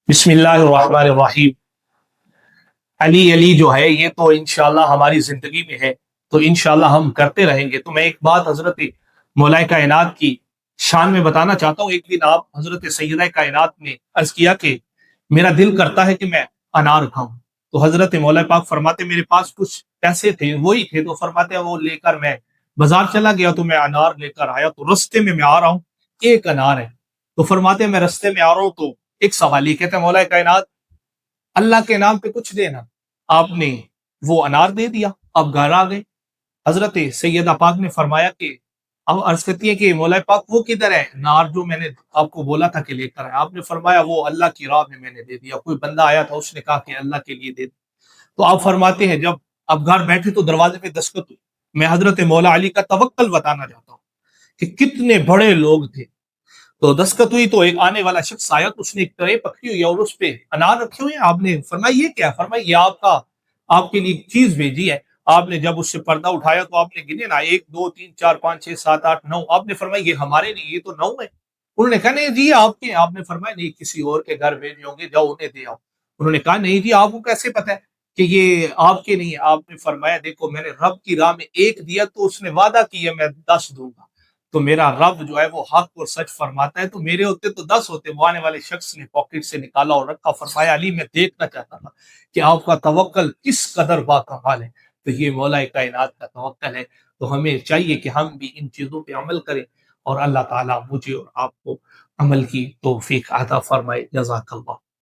बिस्मिल्लाहिर्रहमानिर्रहीम। अली अली जो है ये तो इंशाल्लाह हमारी जिंदगी में है, तो इंशाल्लाह हम करते रहेंगे। तो मैं एक बात हजरत मौलाए कायनात की शान में बताना चाहता हूँ। एक दिन आप हजरत सैयदा कायनात ने अर्ज किया कि मेरा दिल करता है कि मैं अनार खाऊं। तो हजरत मौला पाक फरमाते मेरे पास कुछ पैसे थे, वही थे, तो फरमाते वो लेकर मैं बाजार चला गया, तो मैं अनार लेकर आया। तो रस्ते में मैं आ रहा हूँ, एक अनार है। तो फरमाते मैं रस्ते में आ रहा हूँ, तो एक सवाल ये कहते हैं मौला कायनात अल्लाह के नाम पे कुछ देना। आपने वो अनार दे दिया, अब घर आ गए। हजरत सैयदा पाक ने फरमाया कि अब अर्ज करती है कि मौला पाक वो किधर है नार जो मैंने आपको बोला था कि लेकर आए। आपने फरमाया वो अल्लाह की राह में मैंने दे दिया, कोई बंदा आया था उसने कहा कि अल्लाह के लिए दे दे। तो आप फरमाते हैं जब अब घर बैठे तो दरवाजे पे दस्तक हुई। मैं हजरत मौला अली का तवक्कल बताना चाहता हूँ कि कितने बड़े लोग थे। तो दस्तखत हुई तो एक आने वाला शख्स आया, तो उसने एक ट्रे पकड़ी हुई और उस पे अनार रखे हुए हैं। आपने फरमाया ये क्या? फरमाया ये आपका आपके लिए चीज भेजी है। आपने जब उससे पर्दा उठाया तो आपने गिने ना, 1 2 3 4 5 6 7 8 9। आपने फरमाया ये हमारे नहीं, ये तो 9 है। उन्होंने कहा नहीं जी आपके। आपने फरमाया नहीं, किसी और के घर भेजे होंगे, जाओ उन्हें दे आओ। उन्होंने कहा नहीं जी आपको कैसे पता है कि ये आपके नहीं है? आपने फरमाया देखो मैंने रब की राह में एक दिया तो उसने वादा किया मैं 10 दूंगा। तो मेरा रब जो है वो हक और सच फरमाता है, तो मेरे होते तो 10 होते। वो आने वाले शख्स ने पॉकेट से निकाला और रखा। फरमाया अली मैं देखना चाहता था कि आपका तवक्कल किस कदर बाकमाल है। तो ये मौला कायनात का तवक्कल है। तो हमें चाहिए कि हम भी इन चीजों पे अमल करें और अल्लाह ताला मुझे और आपको अमल की तौफीक अता फरमाए। जज़ाकल्लाह।